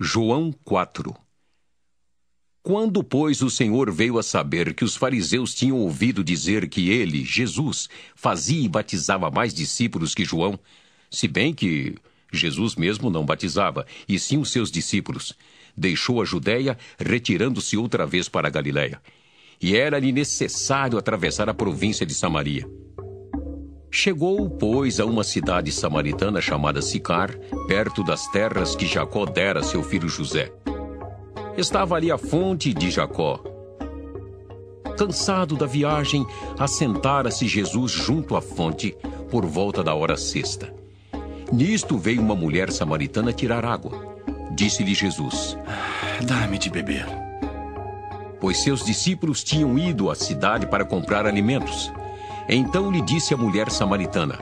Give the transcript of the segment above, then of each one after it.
João 4. Quando, pois, o Senhor veio a saber que os fariseus tinham ouvido dizer que ele, Jesus, fazia e batizava mais discípulos que João, se bem que Jesus mesmo não batizava, e sim os seus discípulos, deixou a Judéia, retirando-se outra vez para a Galiléia. E era-lhe necessário atravessar a província de Samaria. Chegou, pois, a uma cidade samaritana chamada Sicar, perto das terras que Jacó dera a seu filho José. Estava ali a fonte de Jacó. Cansado da viagem, assentara-se Jesus junto à fonte, por volta da hora sexta. Nisto veio uma mulher samaritana tirar água. Disse-lhe Jesus: Dá-me de beber. Pois seus discípulos tinham ido à cidade para comprar alimentos. Então lhe disse a mulher samaritana: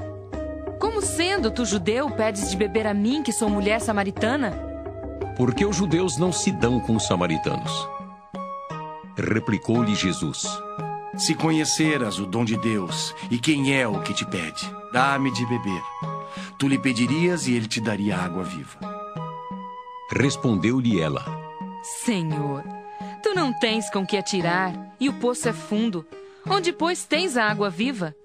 Como sendo tu judeu, pedes de beber a mim, que sou mulher samaritana? Porque os judeus não se dão com os samaritanos. Replicou-lhe Jesus: Se conheceras o dom de Deus e quem é o que te pede, dá-me de beber. Tu lhe pedirias e ele te daria água viva. Respondeu-lhe ela: Senhor, tu não tens com que atirar, e o poço é fundo. Onde, pois, tens a água viva?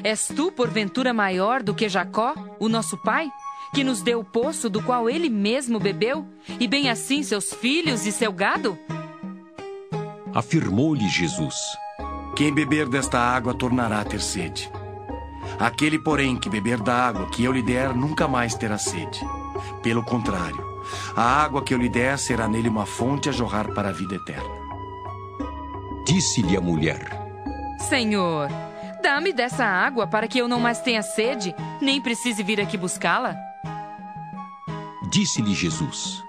És tu, porventura, maior do que Jacó, o nosso pai, que nos deu o poço do qual ele mesmo bebeu, e bem assim seus filhos e seu gado? Afirmou-lhe Jesus: Quem beber desta água tornará a ter sede. Aquele, porém, que beber da água que eu lhe der, nunca mais terá sede. Pelo contrário, a água que eu lhe der será nele uma fonte a jorrar para a vida eterna. Disse-lhe a mulher: Senhor, dá-me dessa água para que eu não mais tenha sede, nem precise vir aqui buscá-la. Disse-lhe Jesus: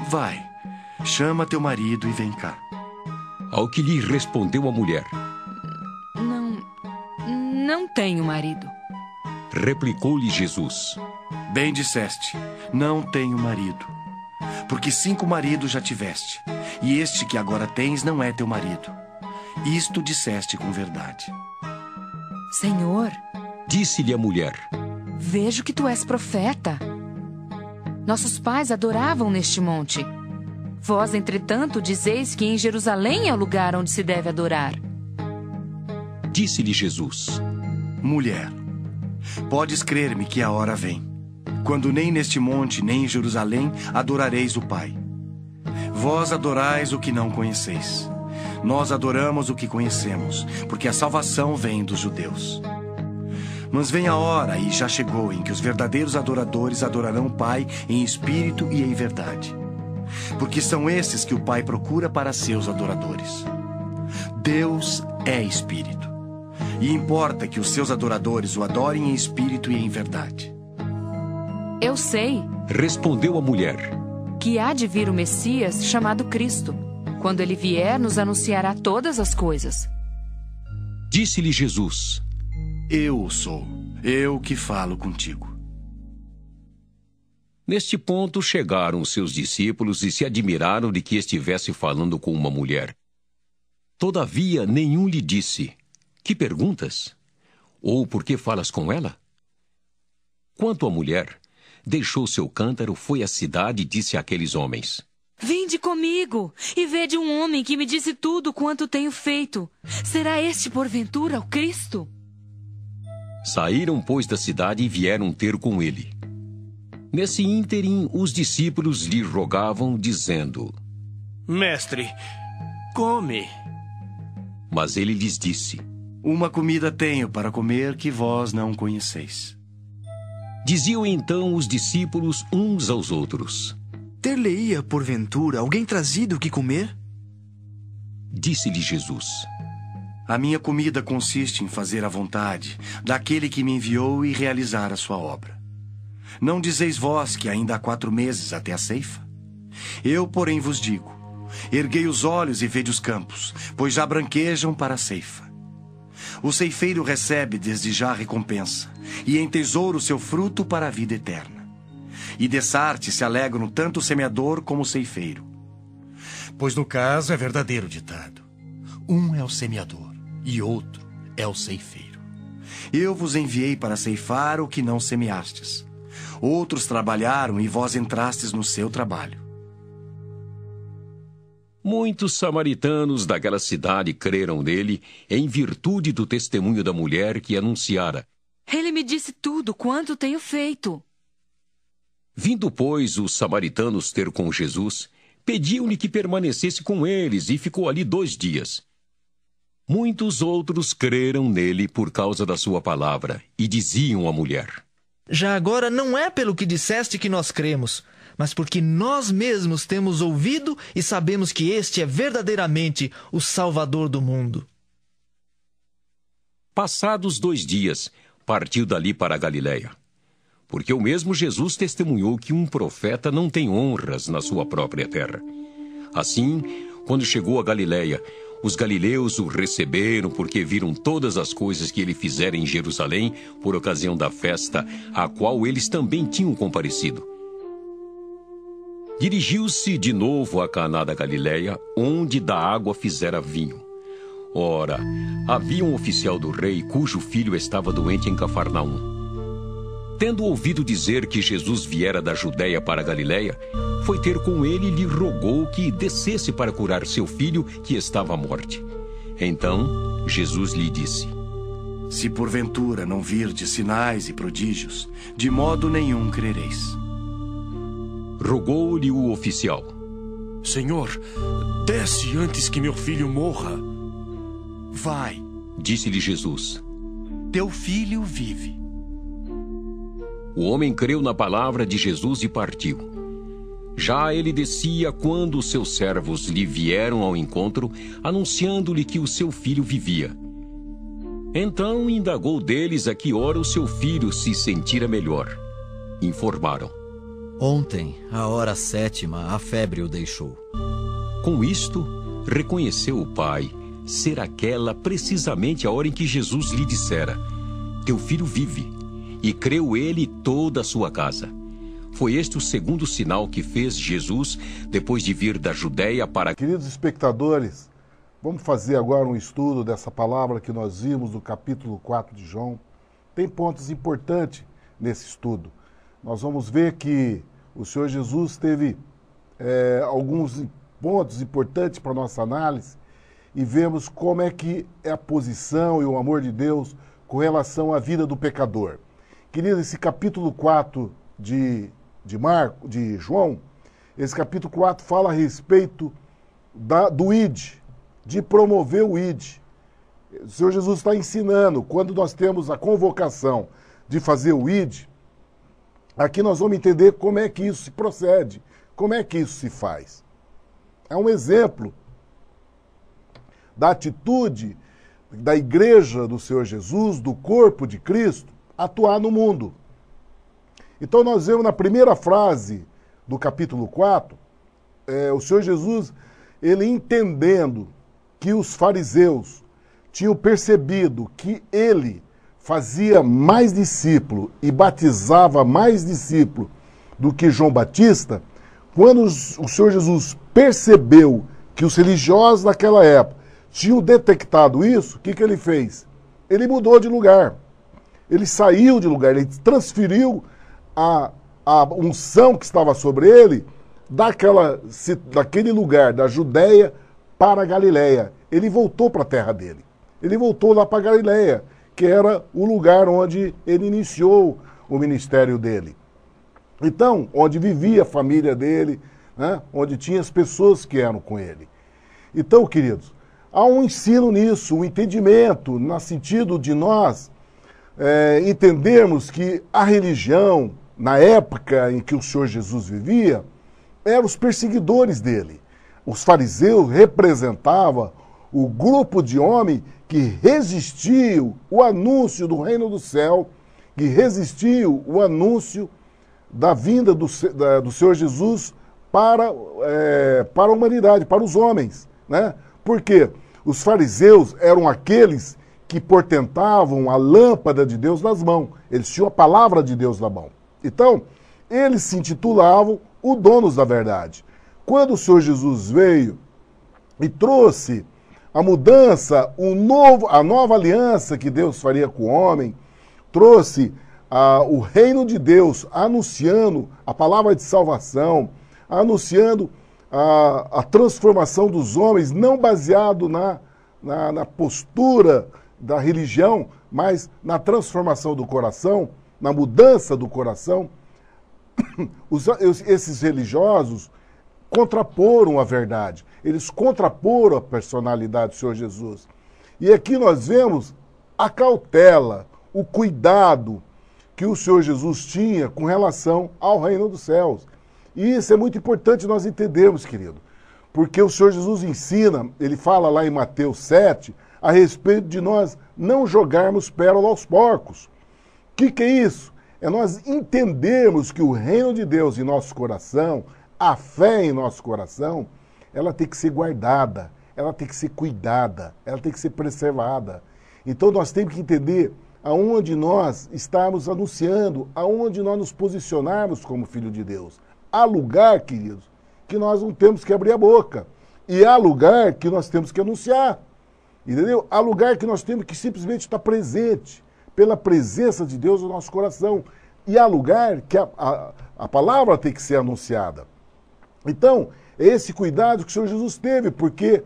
Vai, chama teu marido e vem cá. Ao que lhe respondeu a mulher: Não tenho marido. Replicou-lhe Jesus: Bem disseste, não tenho marido. Porque 5 maridos já tiveste, e este que agora tens não é teu marido. Isto disseste com verdade. Senhor, disse-lhe a mulher: vejo que tu és profeta. Nossos pais adoravam neste monte. Vós, entretanto, dizeis que em Jerusalém é o lugar onde se deve adorar. Disse-lhe Jesus: Mulher, podes crer-me que a hora vem, quando nem neste monte, nem em Jerusalém adorareis o Pai. Vós adorais o que não conheceis. Nós adoramos o que conhecemos, porque a salvação vem dos judeus. Mas vem a hora, e já chegou, em que os verdadeiros adoradores adorarão o Pai em espírito e em verdade. Porque são esses que o Pai procura para seus adoradores. Deus é espírito, e importa que os seus adoradores o adorem em espírito e em verdade. Eu sei, respondeu a mulher, que há de vir o Messias chamado Cristo. Quando ele vier, nos anunciará todas as coisas. Disse-lhe Jesus: Eu sou, eu que falo contigo. Neste ponto chegaram os seus discípulos e se admiraram de que estivesse falando com uma mulher. Todavia, nenhum lhe disse: Que perguntas? Ou por que falas com ela? Quanto à mulher, deixou seu cântaro, foi à cidade e disse àqueles homens: Vinde comigo e vede um homem que me disse tudo quanto tenho feito. Será este, porventura, o Cristo? Saíram, pois, da cidade e vieram ter com ele. Nesse ínterim, os discípulos lhe rogavam, dizendo: Mestre, come. Mas ele lhes disse: Uma comida tenho para comer que vós não conheceis. Diziam então os discípulos uns aos outros: Ter-lhe-ia, porventura, alguém trazido o que comer? Disse-lhe Jesus: A minha comida consiste em fazer a vontade daquele que me enviou e realizar a sua obra. Não dizeis vós que ainda há 4 meses até a ceifa? Eu, porém, vos digo: erguei os olhos e vede os campos, pois já branquejam para a ceifa. O ceifeiro recebe desde já a recompensa, e entesoura o seu fruto para a vida eterna. E dessarte se alegram tanto o semeador como o ceifeiro. Pois no caso é verdadeiro ditado: um é o semeador e outro é o ceifeiro. Eu vos enviei para ceifar o que não semeastes. Outros trabalharam e vós entrastes no seu trabalho. Muitos samaritanos daquela cidade creram nele em virtude do testemunho da mulher que anunciara: Ele me disse tudo quanto tenho feito. Vindo, pois, os samaritanos ter com Jesus, pediam-lhe que permanecesse com eles e ficou ali 2 dias. Muitos outros creram nele por causa da sua palavra e diziam à mulher: Já agora não é pelo que disseste que nós cremos, mas porque nós mesmos temos ouvido e sabemos que este é verdadeiramente o Salvador do mundo. Passados 2 dias, partiu dali para a Galiléia, porque o mesmo Jesus testemunhou que um profeta não tem honras na sua própria terra. Assim, quando chegou a Galiléia, os galileus o receberam porque viram todas as coisas que ele fizera em Jerusalém por ocasião da festa, a qual eles também tinham comparecido. Dirigiu-se de novo a Caná da Galiléia, onde da água fizera vinho. Ora, havia um oficial do rei cujo filho estava doente em Cafarnaum. Tendo ouvido dizer que Jesus viera da Judéia para a Galiléia, foi ter com ele e lhe rogou que descesse para curar seu filho, que estava à morte. Então, Jesus lhe disse: Se porventura não virdes sinais e prodígios, de modo nenhum crereis. Rogou-lhe o oficial: Senhor, desce antes que meu filho morra. Vai, disse-lhe Jesus. teu filho vive. O homem creu na palavra de Jesus e partiu. Já ele descia quando os seus servos lhe vieram ao encontro, anunciando-lhe que o seu filho vivia. Então indagou deles a que hora o seu filho se sentira melhor. Informaram: Ontem, à hora 7ª, a febre o deixou. Com isto, reconheceu o pai ser aquela precisamente a hora em que Jesus lhe dissera: Teu filho vive. E creu ele e toda a sua casa. Foi este o segundo sinal que fez Jesus depois de vir da Judéia para... Queridos espectadores, vamos fazer agora um estudo dessa palavra que nós vimos no capítulo 4 de João. Tem pontos importantes nesse estudo. Nós vamos ver que o Senhor Jesus teve alguns pontos importantes para a nossa análise e vemos como é que é a posição e o amor de Deus com relação à vida do pecador. Queridos, esse capítulo 4 de João, esse capítulo 4 fala a respeito do ID, de promover o ID. O Senhor Jesus está ensinando, quando nós temos a convocação de fazer o ID, aqui nós vamos entender como é que isso se procede, como é que isso se faz. É um exemplo da atitude da igreja do Senhor Jesus, do corpo de Cristo, atuar no mundo. Então nós vemos na primeira frase do capítulo 4, o Senhor Jesus, ele entendendo que os fariseus tinham percebido que ele fazia mais discípulo e batizava mais discípulo do que João Batista, quando o Senhor Jesus percebeu que os religiosos daquela época tinham detectado isso, o que ele fez? Ele mudou de lugar. Ele saiu de lugar, ele transferiu a unção que estava sobre ele daquele lugar, da Judéia para a Galiléia. Ele voltou para a terra dele. Ele voltou lá para a Galiléia, que era o lugar onde ele iniciou o ministério dele. Então, onde vivia a família dele, né? Onde tinha as pessoas que eram com ele. Então, queridos, há um ensino nisso, um entendimento, no sentido de nós entendermos que a religião, na época em que o Senhor Jesus vivia, eram os perseguidores dele. Os fariseus representavam o grupo de homens que resistiam o anúncio do reino do céu, que resistiam o anúncio da vinda do Senhor Jesus para a humanidade, para os homens, né? Porque os fariseus eram aqueles que portentavam a lâmpada de Deus nas mãos. Eles tinham a palavra de Deus na mão. Então, eles se intitulavam os donos da verdade. Quando o Senhor Jesus veio e trouxe a mudança, a nova aliança que Deus faria com o homem, trouxe o reino de Deus, anunciando a palavra de salvação, anunciando a transformação dos homens, não baseado na postura da religião, mas na transformação do coração, na mudança do coração. Esses religiosos contraporam a verdade, eles contraporam a personalidade do Senhor Jesus. E aqui nós vemos a cautela, o cuidado que o Senhor Jesus tinha com relação ao reino dos céus. E isso é muito importante nós entendermos, querido, porque o Senhor Jesus ensina, ele fala lá em Mateus 7, a respeito de nós não jogarmos pérola aos porcos. O que é isso? É nós entendermos que o reino de Deus em nosso coração, a fé em nosso coração, ela tem que ser guardada, ela tem que ser cuidada, ela tem que ser preservada. Então nós temos que entender aonde nós estamos anunciando, aonde nós nos posicionarmos como filho de Deus. Há lugar, queridos, que nós não temos que abrir a boca. E há lugar que nós temos que anunciar. Entendeu? Há lugar que nós temos que simplesmente estar presente, pela presença de Deus no nosso coração. E há lugar que a palavra tem que ser anunciada. Então, é esse cuidado que o Senhor Jesus teve, porque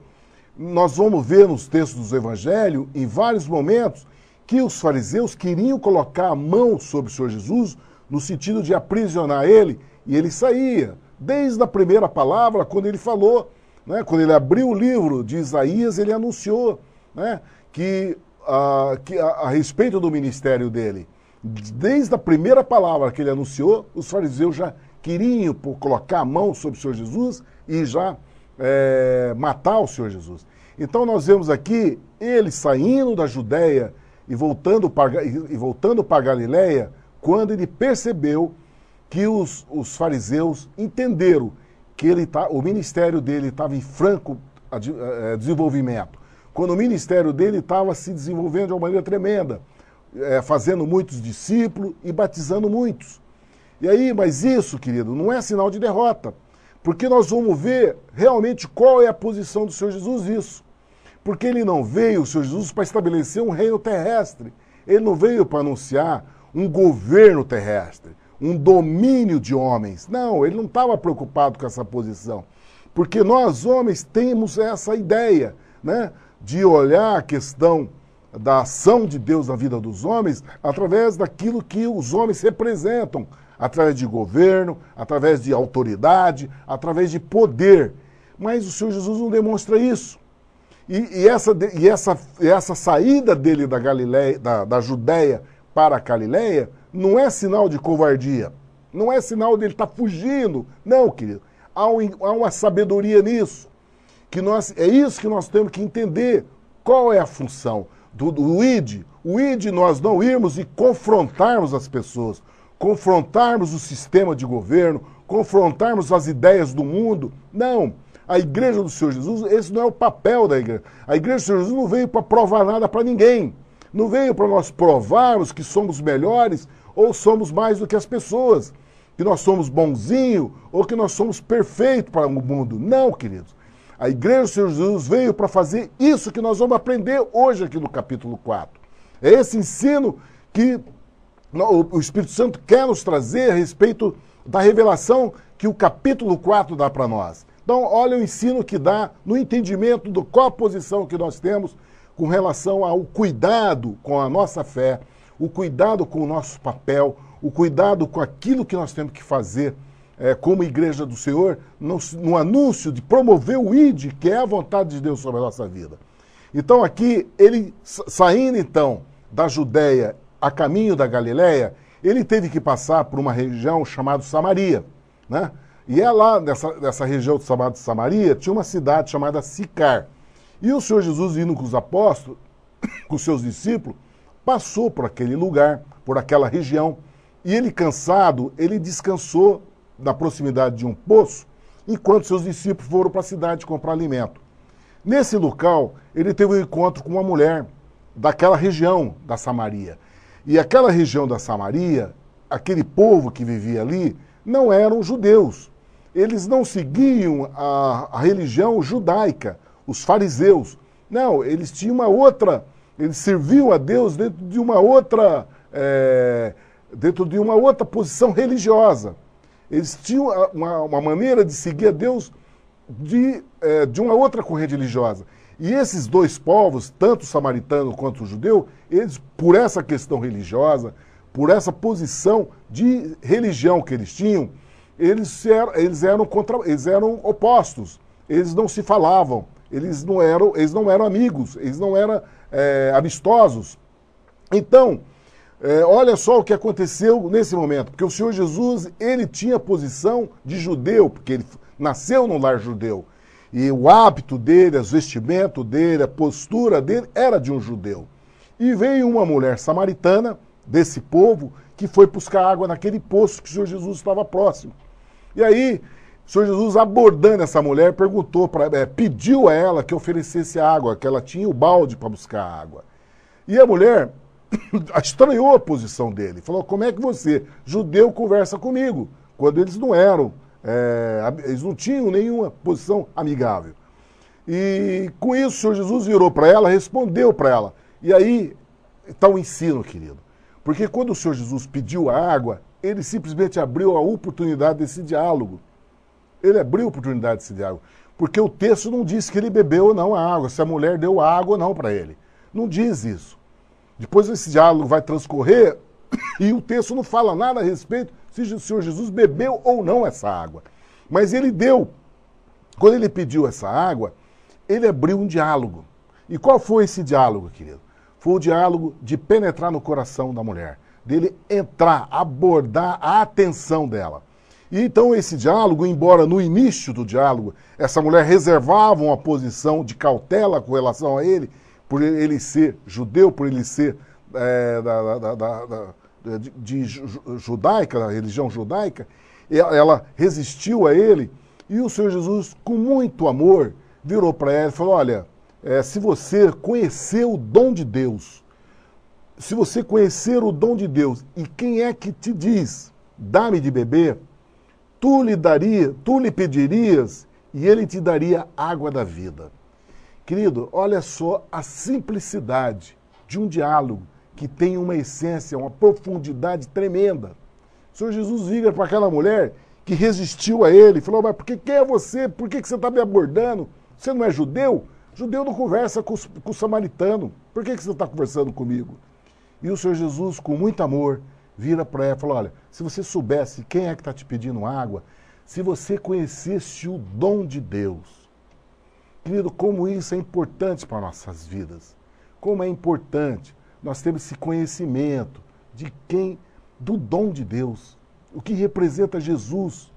nós vamos ver nos textos do Evangelho, em vários momentos, que os fariseus queriam colocar a mão sobre o Senhor Jesus, no sentido de aprisionar ele, e ele saía. Desde a primeira palavra, quando ele falou, né, quando ele abriu o livro de Isaías, ele anunciou, né, que a respeito do ministério dele, desde a primeira palavra que ele anunciou, os fariseus já queriam colocar a mão sobre o Senhor Jesus e já matar o Senhor Jesus. Então nós vemos aqui ele saindo da Judéia e voltando para Galiléia, quando ele percebeu que os fariseus entenderam que o ministério dele estava em franco desenvolvimento. Quando o ministério dele estava se desenvolvendo de uma maneira tremenda, fazendo muitos discípulos e batizando muitos. E aí, mas isso, querido, não é sinal de derrota, porque nós vamos ver realmente qual é a posição do Senhor Jesus nisso. Porque ele não veio, o Senhor Jesus, para estabelecer um reino terrestre. Ele não veio para anunciar um governo terrestre, um domínio de homens. Não, ele não estava preocupado com essa posição. Porque nós, homens, temos essa ideia, né, de olhar a questão da ação de Deus na vida dos homens através daquilo que os homens representam, através de governo, através de autoridade, através de poder. Mas o Senhor Jesus não demonstra isso. E essa saída dele da Galileia, da Judéia para a Galileia não é sinal de covardia, não é sinal dele estar fugindo. Não, querido. Há uma sabedoria nisso. É isso que nós temos que entender. Qual é a função do ID? O ID nós não irmos e confrontarmos as pessoas, confrontarmos o sistema de governo, confrontarmos as ideias do mundo. Não. A igreja do Senhor Jesus, esse não é o papel da igreja. A igreja do Senhor Jesus não veio para provar nada para ninguém. Não veio para nós provarmos que somos melhores ou somos mais do que as pessoas. Que nós somos bonzinhos ou que nós somos perfeitos para o mundo. Não, queridos. A igreja do Senhor Jesus veio para fazer isso que nós vamos aprender hoje aqui no capítulo 4. É esse ensino que o Espírito Santo quer nos trazer a respeito da revelação que o capítulo 4 dá para nós. Então, olha o ensino que dá no entendimento de qual a posição que nós temos com relação ao cuidado com a nossa fé, o cuidado com o nosso papel, o cuidado com aquilo que nós temos que fazer como igreja do Senhor, no anúncio de promover o ID, que é a vontade de Deus sobre a nossa vida. Então aqui, ele saindo então da Judéia a caminho da Galiléia, ele teve que passar por uma região chamada Samaria, né? E lá, nessa região chamada Samaria, tinha uma cidade chamada Sicar. E o Senhor Jesus, indo com os apóstolos, com os seus discípulos, passou por aquele lugar, por aquela região, e ele, cansado, ele descansou na proximidade de um poço, enquanto seus discípulos foram para a cidade comprar alimento. Nesse local, ele teve um encontro com uma mulher daquela região da Samaria. E aquela região da Samaria, aquele povo que vivia ali, não eram judeus. Eles não seguiam a religião judaica, os fariseus. Não, eles tinham eles serviam a Deus dentro de uma outra posição religiosa. Eles tinham uma maneira de seguir a Deus de uma outra corrente religiosa. E esses dois povos, tanto o samaritano quanto o judeu, eles, por essa questão religiosa, por essa posição de religião que eles tinham, eles eram opostos, eles não se falavam, eles não eram amigos, eles não eram amistosos. Então, olha só o que aconteceu nesse momento, porque o Senhor Jesus, ele tinha posição de judeu, porque ele nasceu no lar judeu, e o hábito dele, as vestimentas dele, a postura dele era de um judeu. E veio uma mulher samaritana desse povo que foi buscar água naquele poço que o Senhor Jesus estava próximo. E aí, o Senhor Jesus, abordando essa mulher, pediu a ela que oferecesse água, que ela tinha o balde para buscar água. E a mulher estranhou a posição dele, falou: como é que você, judeu, conversa comigo? Quando eles não eram, eles não tinham nenhuma posição amigável. E com isso o Senhor Jesus virou para ela, respondeu para ela. E aí está o ensino, querido. Porque quando o Senhor Jesus pediu a água, ele simplesmente abriu a oportunidade desse diálogo. Ele abriu a oportunidade desse diálogo. Porque o texto não diz que ele bebeu ou não a água, se a mulher deu a água ou não para ele. Não diz isso. Depois esse diálogo vai transcorrer e o texto não fala nada a respeito se o Senhor Jesus bebeu ou não essa água. Mas ele deu. Quando ele pediu essa água, ele abriu um diálogo. E qual foi esse diálogo, querido? Foi o diálogo de penetrar no coração da mulher, dele entrar, abordar a atenção dela. E então esse diálogo, embora no início do diálogo essa mulher reservava uma posição de cautela com relação a ele, por ele ser judeu, por ele ser judaica, da religião judaica, ela resistiu a ele, e o Senhor Jesus, com muito amor, virou para ela e falou: olha, se você conhecer o dom de Deus, se você conhecer o dom de Deus, e quem é que te diz, dá-me de beber, tu lhe pedirias, e ele te daria água da vida. Querido, olha só a simplicidade de um diálogo que tem uma essência, uma profundidade tremenda. O Senhor Jesus vira para aquela mulher que resistiu a ele, falou: mas quem é você? Por que você está me abordando? Você não é judeu? Judeu não conversa com o samaritano. Por que você está conversando comigo? E o Senhor Jesus, com muito amor, vira para ela e fala: olha, se você soubesse quem é que está te pedindo água, se você conhecesse o dom de Deus. Querido, como isso é importante para nossas vidas. Como é importante nós termos esse conhecimento do dom de Deus. O que representa Jesus.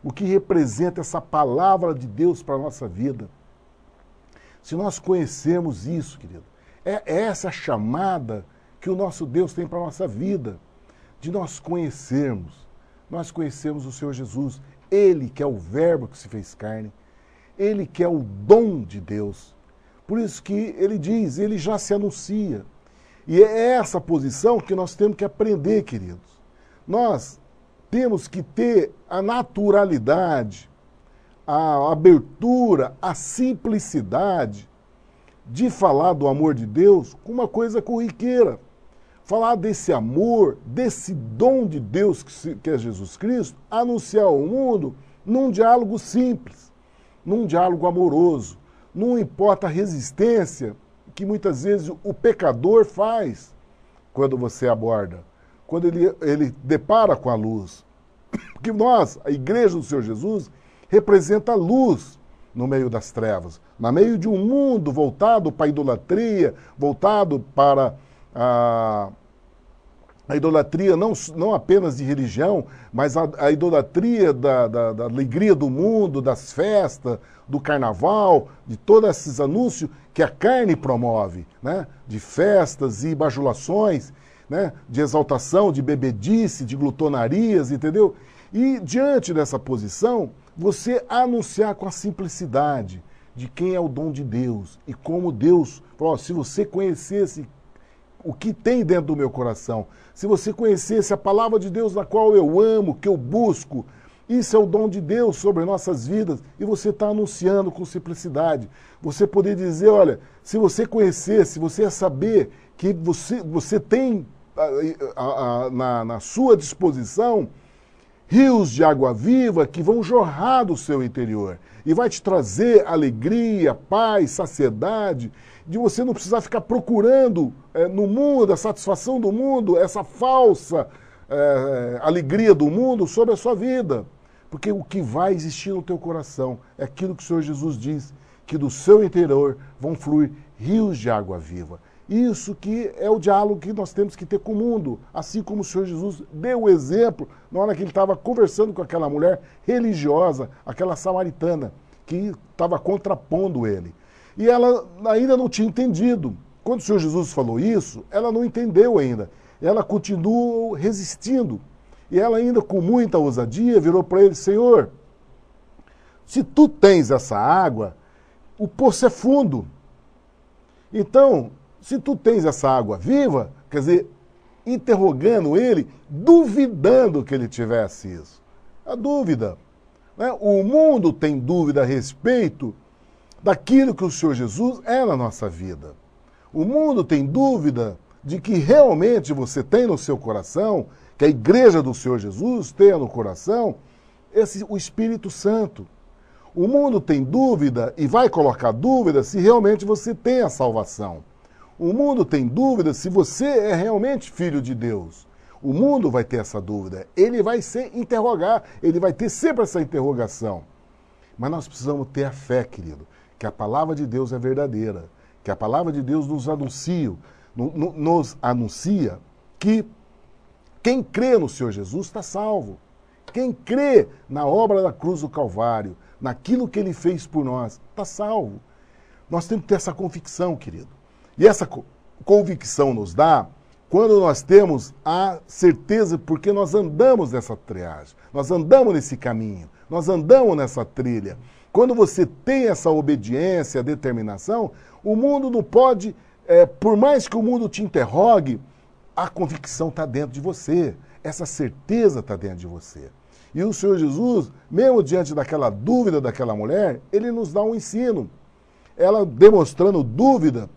O que representa essa palavra de Deus para a nossa vida. Se nós conhecermos isso, querido, é essa a chamada que o nosso Deus tem para a nossa vida. De nós conhecermos o Senhor Jesus. Ele que é o verbo que se fez carne. Ele que é o dom de Deus. Por isso que ele diz, ele já se anuncia. E é essa posição que nós temos que aprender, queridos. Nós temos que ter a naturalidade, a abertura, a simplicidade de falar do amor de Deus com uma coisa corriqueira. Falar desse amor, desse dom de Deus que é Jesus Cristo, anunciar ao mundo num diálogo simples, num diálogo amoroso. Não importa a resistência que muitas vezes o pecador faz quando você aborda, quando ele depara com a luz. Porque nós, a igreja do Senhor Jesus, representa a luz no meio das trevas, no meio de um mundo voltado para a idolatria, voltado para a idolatria não apenas de religião, mas a idolatria da alegria do mundo, das festas, do carnaval, de todos esses anúncios que a carne promove, né? De festas e bajulações, né? De exaltação, de bebedice, de glutonarias, entendeu? E diante dessa posição, você anunciar com a simplicidade de quem é o dom de Deus e como Deus, se você conhecesse o que tem dentro do meu coração, se você conhecesse a palavra de Deus na qual eu amo, que eu busco, isso é o dom de Deus sobre nossas vidas e você está anunciando com simplicidade. Você poder dizer, olha, se você conhecesse, você ia saber que você tem na sua disposição rios de água viva que vão jorrar do seu interior e vai te trazer alegria, paz, saciedade, de você não precisar ficar procurando no mundo, a satisfação do mundo, essa falsa alegria do mundo sobre a sua vida. Porque o que vai existir no teu coração é aquilo que o Senhor Jesus diz, que do seu interior vão fluir rios de água viva. Isso que é o diálogo que nós temos que ter com o mundo, assim como o Senhor Jesus deu o exemplo na hora que ele estava conversando com aquela mulher religiosa, aquela samaritana, que estava contrapondo ele. E ela ainda não tinha entendido. Quando o Senhor Jesus falou isso, ela não entendeu ainda. Ela continuou resistindo. E ela ainda com muita ousadia virou para ele: Senhor, se tu tens essa água, o poço é fundo. Então, se tu tens essa água viva, quer dizer, interrogando ele, duvidando que ele tivesse isso. A dúvida. Né? O mundo tem dúvida a respeito daquilo que o Senhor Jesus é na nossa vida. O mundo tem dúvida de que realmente você tem no seu coração, que a igreja do Senhor Jesus tenha no coração, o Espírito Santo. O mundo tem dúvida e vai colocar dúvida se realmente você tem a salvação. O mundo tem dúvida se você é realmente filho de Deus. O mundo vai ter essa dúvida. Ele vai se interrogar, ele vai ter sempre essa interrogação. Mas nós precisamos ter a fé, querido, que a palavra de Deus é verdadeira, que a palavra de Deus nos anuncia que quem crê no Senhor Jesus está salvo. Quem crê na obra da cruz do Calvário, naquilo que ele fez por nós, está salvo. Nós temos que ter essa convicção, querido. E essa convicção nos dá quando nós temos a certeza, porque nós andamos nessa triagem, nós andamos nesse caminho, nós andamos nessa trilha. Quando você tem essa obediência, determinação, o mundo não pode, por mais que o mundo te interrogue, a convicção está dentro de você, essa certeza está dentro de você. E o Senhor Jesus, mesmo diante daquela dúvida daquela mulher, ele nos dá um ensino. Ela demonstrando dúvida,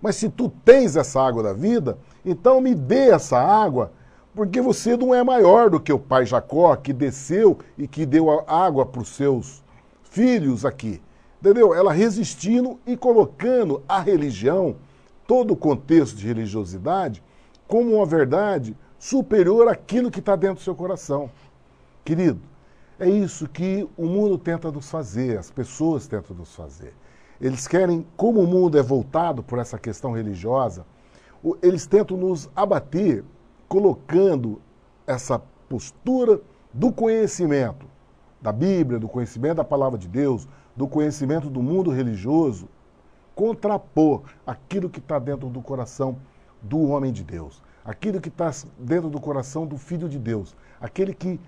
mas se tu tens essa água da vida, então me dê essa água, porque você não é maior do que o pai Jacó, que desceu e que deu a água para os seus filhos aqui. Entendeu? Ela resistindo e colocando a religião, todo o contexto de religiosidade, como uma verdade superior àquilo que está dentro do seu coração. Querido, é isso que o mundo tenta nos fazer, as pessoas tentam nos fazer. Eles querem, como o mundo é voltado por essa questão religiosa, eles tentam nos abater, colocando essa postura do conhecimento da Bíblia, do conhecimento da palavra de Deus, do conhecimento do mundo religioso, contrapor aquilo que está dentro do coração do homem de Deus, aquilo que está dentro do coração do Filho de Deus, aquele que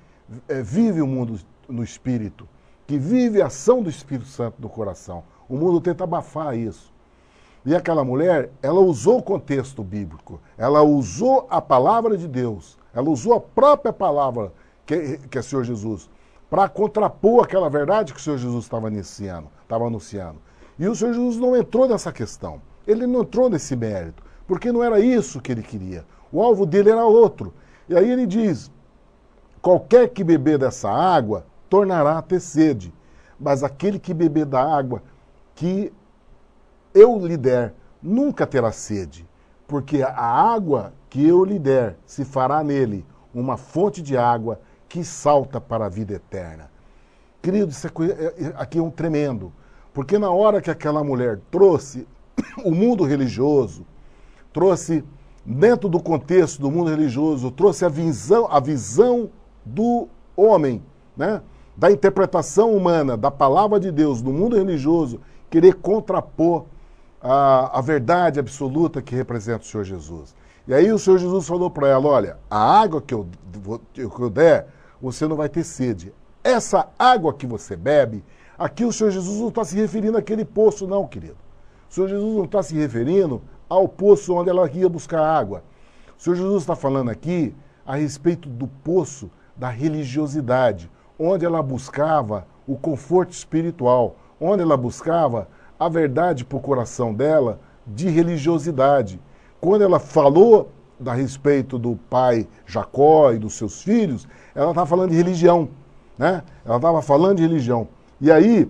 vive o mundo no Espírito, que vive a ação do Espírito Santo no coração. O mundo tenta abafar isso. E aquela mulher, ela usou o contexto bíblico, ela usou a palavra de Deus, ela usou a própria palavra, que é o Senhor Jesus, para contrapor aquela verdade que o Senhor Jesus estava anunciando. E o Senhor Jesus não entrou nessa questão, ele não entrou nesse mérito, porque não era isso que ele queria. O alvo dele era outro. E aí ele diz: qualquer que beber dessa água tornará a ter sede, mas aquele que beber da água que eu lhe der nunca terá sede, porque a água que eu lhe der se fará nele uma fonte de água que salta para a vida eterna. Querido, isso aqui é um tremendo, porque na hora que aquela mulher trouxe o mundo religioso, trouxe dentro do contexto do mundo religioso, trouxe a visão do homem, né? Da interpretação humana, da palavra de Deus, do mundo religioso, querer contrapor a verdade absoluta que representa o Senhor Jesus. E aí o Senhor Jesus falou para ela: olha, a água que eu der, você não vai ter sede. Essa água que você bebe, aqui o Senhor Jesus não está se referindo àquele poço não, querido. O Senhor Jesus não está se referindo ao poço onde ela ia buscar água. O Senhor Jesus está falando aqui a respeito do poço da religiosidade, onde ela buscava o conforto espiritual, onde ela buscava a verdade para o coração dela de religiosidade. Quando ela falou a respeito do pai Jacó e dos seus filhos, ela estava falando de religião, né? Ela estava falando de religião. E aí,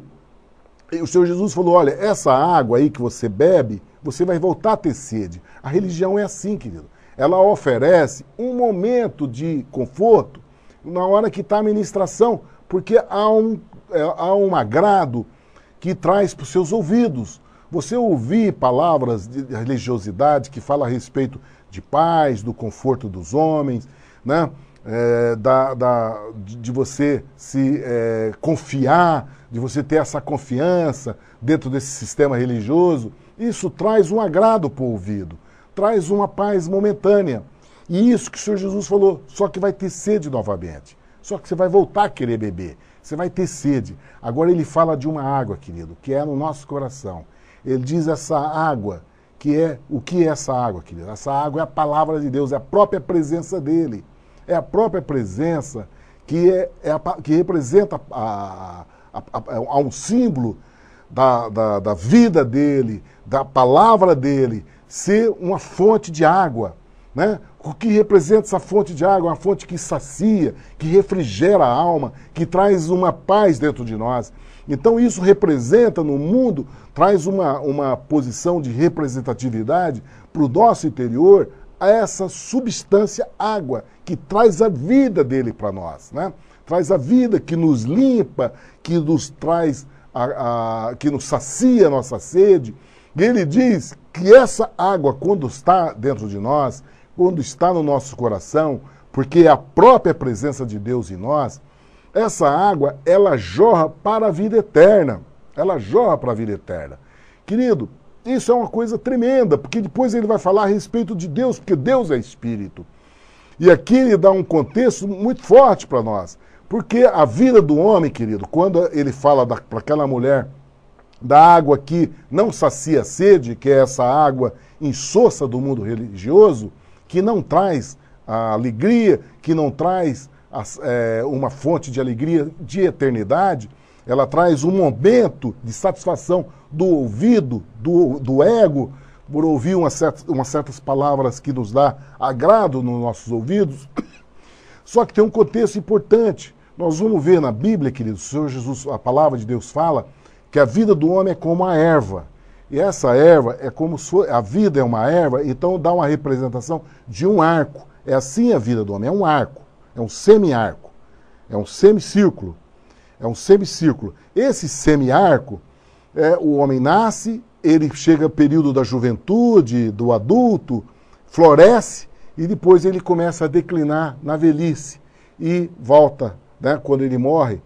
o Senhor Jesus falou, olha, essa água aí que você bebe, você vai voltar a ter sede. A religião é assim, querido. Ela oferece um momento de conforto na hora que está a ministração, porque há um agrado que traz para os seus ouvidos. Você ouvir palavras de religiosidade que falam a respeito de paz, do conforto dos homens, né? De você se confiar, de você ter essa confiança dentro desse sistema religioso, isso traz um agrado para o ouvido, traz uma paz momentânea. E isso que o Senhor Jesus falou, só que vai ter sede novamente, só que você vai voltar a querer beber, você vai ter sede. Agora ele fala de uma água, querido, que é no nosso coração. Ele diz essa água, o que é essa água, querido? Essa água é a palavra de Deus, é a própria presença dele. É a própria presença que representa um símbolo da vida dele, da palavra dele, ser uma fonte de água, né? O que representa essa fonte de água? Uma fonte que sacia, que refrigera a alma, que traz uma paz dentro de nós. Então isso representa no mundo, traz uma posição de representatividade para o nosso interior, a essa substância água, que traz a vida dele para nós, né? Traz a vida que nos limpa, que nos traz, que nos sacia a nossa sede. E ele diz que essa água, quando está dentro de nós, quando está no nosso coração, porque é a própria presença de Deus em nós, essa água, ela jorra para a vida eterna. Ela jorra para a vida eterna. Querido, isso é uma coisa tremenda, porque depois ele vai falar a respeito de Deus, porque Deus é Espírito. E aqui ele dá um contexto muito forte para nós, porque a vida do homem, querido, quando ele fala para aquela mulher da água que não sacia a sede, que é essa água insossa do mundo religioso, que não traz a alegria, que não traz uma fonte de alegria de eternidade, ela traz um momento de satisfação do ouvido, do ego, por ouvir umas certas palavras que nos dá agrado nos nossos ouvidos. Só que tem um contexto importante. Nós vamos ver na Bíblia, querido, o Senhor Jesus, a palavra de Deus fala que a vida do homem é como a erva. E essa erva é como a vida é uma erva, então dá uma representação de um arco. É assim a vida do homem, é um arco, é um semi-arco, é um semicírculo. É um semicírculo. Esse semi-arco, o homem nasce, ele chega ao período da juventude, do adulto, floresce e depois ele começa a declinar na velhice e volta, né? Quando ele morre,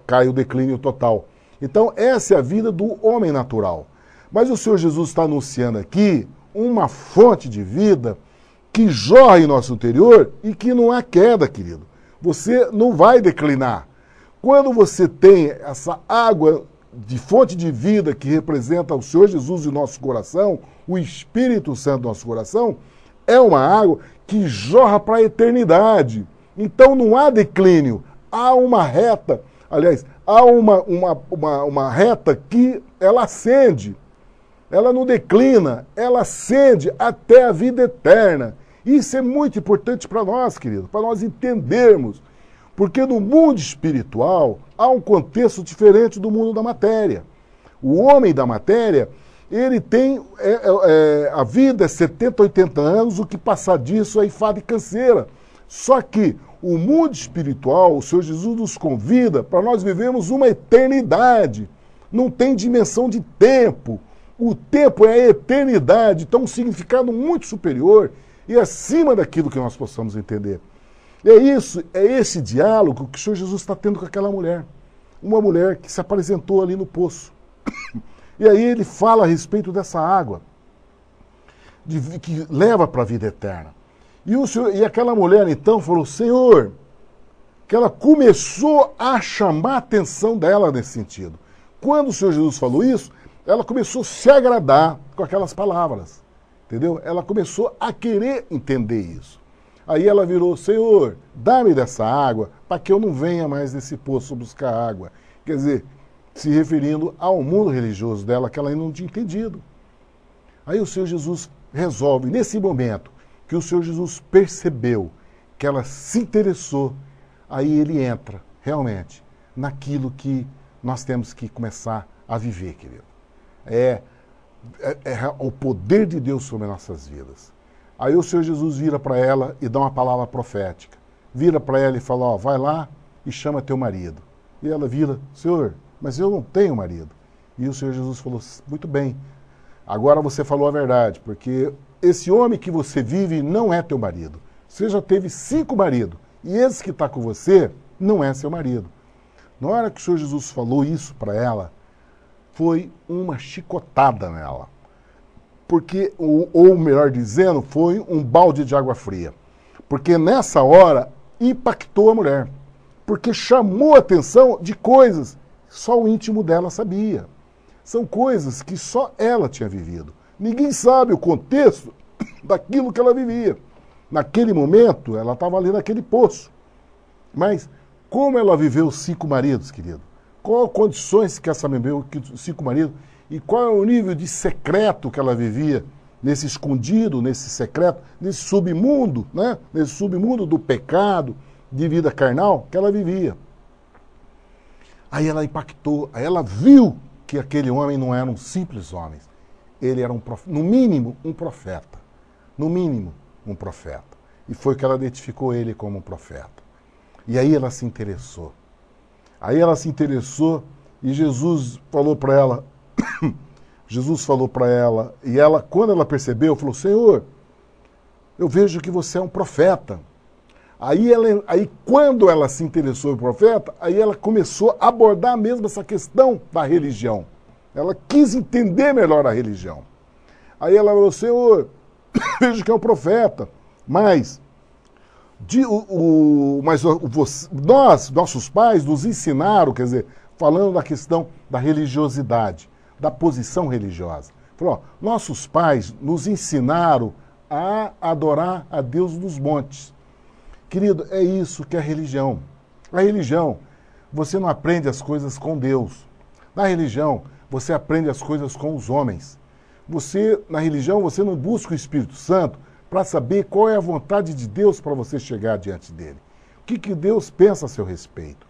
cai o declínio total. Então essa é a vida do homem natural. Mas o Senhor Jesus está anunciando aqui uma fonte de vida que jorra em nosso interior e que não há queda, querido. Você não vai declinar. Quando você tem essa água de fonte de vida que representa o Senhor Jesus em nosso coração, o Espírito Santo no nosso coração, é uma água que jorra para a eternidade. Então não há declínio, há uma reta, aliás, há uma reta que ela ascende, ela não declina, ela ascende até a vida eterna. Isso é muito importante para nós, querido, para nós entendermos. Porque no mundo espiritual há um contexto diferente do mundo da matéria. O homem da matéria, ele tem, a vida é 70, 80 anos, o que passar disso é fada e canseira. Só que o mundo espiritual, o Senhor Jesus nos convida para nós vivermos uma eternidade. Não tem dimensão de tempo. O tempo é a eternidade, então um significado muito superior e acima daquilo que nós possamos entender. É esse diálogo que o Senhor Jesus está tendo com aquela mulher. Uma mulher que se apresentou ali no poço. E aí ele fala a respeito dessa água, que leva para a vida eterna. E aquela mulher então falou, Senhor, que ela começou a chamar a atenção dela nesse sentido. Quando o Senhor Jesus falou isso, ela começou a se agradar com aquelas palavras. Entendeu? Ela começou a querer entender isso. Aí ela virou, Senhor, dá-me dessa água para que eu não venha mais nesse poço buscar água. Quer dizer, se referindo ao mundo religioso dela, que ela ainda não tinha entendido. Aí o Senhor Jesus resolve, nesse momento, que o Senhor Jesus percebeu, que ela se interessou, aí ele entra, realmente, naquilo que nós temos que começar a viver, querido. É o poder de Deus sobre nossas vidas. Aí o Senhor Jesus vira para ela e dá uma palavra profética. Vira para ela e fala, ó, vai lá e chama teu marido. E ela vira, Senhor, mas eu não tenho marido. E o Senhor Jesus falou, muito bem, agora você falou a verdade, porque esse homem que você vive não é teu marido. Você já teve 5 maridos, e esse que está com você não é seu marido. Na hora que o Senhor Jesus falou isso para ela, foi uma chicotada nela. Porque, ou melhor dizendo, foi um balde de água fria. Porque nessa hora impactou a mulher. Porque chamou a atenção de coisas que só o íntimo dela sabia. São coisas que só ela tinha vivido. Ninguém sabe o contexto daquilo que ela vivia. Naquele momento, ela estava ali naquele poço. Mas como ela viveu 5 maridos, querido? Qual as condições que essa viveu 5 maridos? E qual é o nível de secreto que ela vivia? Nesse escondido, nesse secreto, nesse submundo, né? Nesse submundo do pecado, de vida carnal, que ela vivia. Aí ela impactou, aí ela viu que aquele homem não era um simples homem. Ele era, no mínimo, um profeta. No mínimo, um profeta. E foi que ela identificou ele como um profeta. E aí ela se interessou. Aí ela se interessou e Jesus falou para ela, e ela, quando ela percebeu, falou, Senhor, eu vejo que você é um profeta. Aí quando ela se interessou em profeta, aí ela começou a abordar mesmo essa questão da religião. Ela quis entender melhor a religião. Aí ela falou, Senhor, vejo que é um profeta, mas nossos pais nos ensinaram, quer dizer, falando da questão da religiosidade, da posição religiosa. Falou, nossos pais nos ensinaram a adorar a Deus nos montes. Querido, é isso que é a religião. A religião, você não aprende as coisas com Deus. Na religião, você aprende as coisas com os homens. Na religião, você não busca o Espírito Santo para saber qual é a vontade de Deus para você chegar diante dele. O que Deus pensa a seu respeito.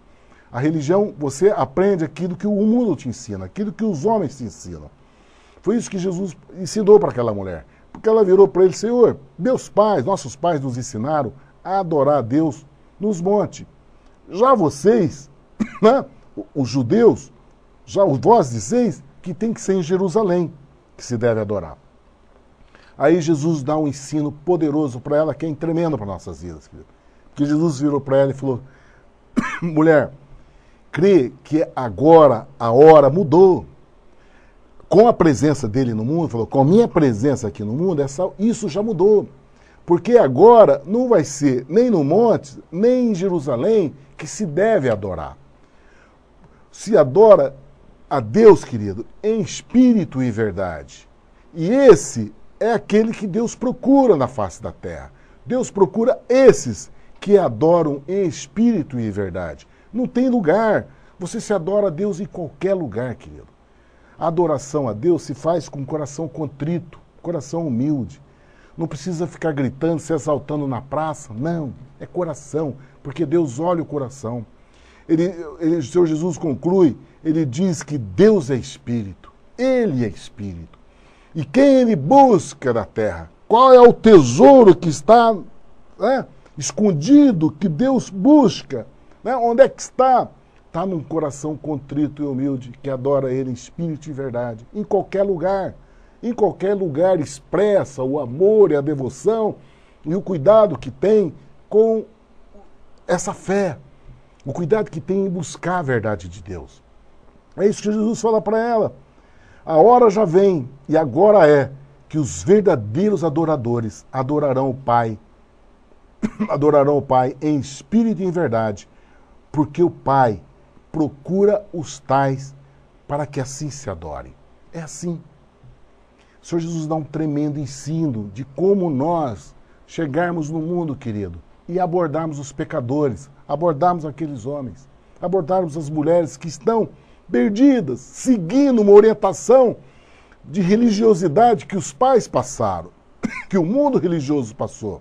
A religião, você aprende aquilo que o mundo te ensina, aquilo que os homens te ensinam. Foi isso que Jesus ensinou para aquela mulher. Porque ela virou para ele, Senhor, nossos pais nos ensinaram a adorar a Deus nos montes. Já vocês, né, os judeus, vós dizeis que tem que ser em Jerusalém que se deve adorar. Aí Jesus dá um ensino poderoso para ela, que é tremendo para nossas vidas, querido. Porque Jesus virou para ela e falou, mulher, crê que agora a hora mudou. Com a presença dele no mundo, falou, com a minha presença aqui no mundo, isso já mudou. Porque agora não vai ser nem no monte, nem em Jerusalém que se deve adorar. Se adora a Deus, querido, em espírito e verdade. E esse é aquele que Deus procura na face da terra. Deus procura esses que adoram em espírito e verdade. Não tem lugar. Você se adora a Deus em qualquer lugar, querido. A adoração a Deus se faz com coração contrito, coração humilde. Não precisa ficar gritando, se exaltando na praça. Não, é coração, porque Deus olha o coração. O Senhor Jesus conclui, ele diz que Deus é Espírito. Ele é Espírito. E quem ele busca na terra? Qual é o tesouro que está escondido, que Deus busca? Né? Onde é que está? Está num coração contrito e humilde, que adora ele em espírito e verdade. Em qualquer lugar. Em qualquer lugar expressa o amor e a devoção e o cuidado que tem com essa fé. O cuidado que tem em buscar a verdade de Deus. É isso que Jesus fala para ela. A hora já vem, e agora é, que os verdadeiros adoradores adorarão o Pai. Adorarão o Pai em espírito e em verdade. Porque o Pai procura os tais para que assim se adorem. É assim. O Senhor Jesus dá um tremendo ensino de como nós chegarmos no mundo, querido, e abordarmos os pecadores, abordarmos aqueles homens, abordarmos as mulheres que estão perdidas, seguindo uma orientação de religiosidade que os pais passaram. que o mundo religioso passou.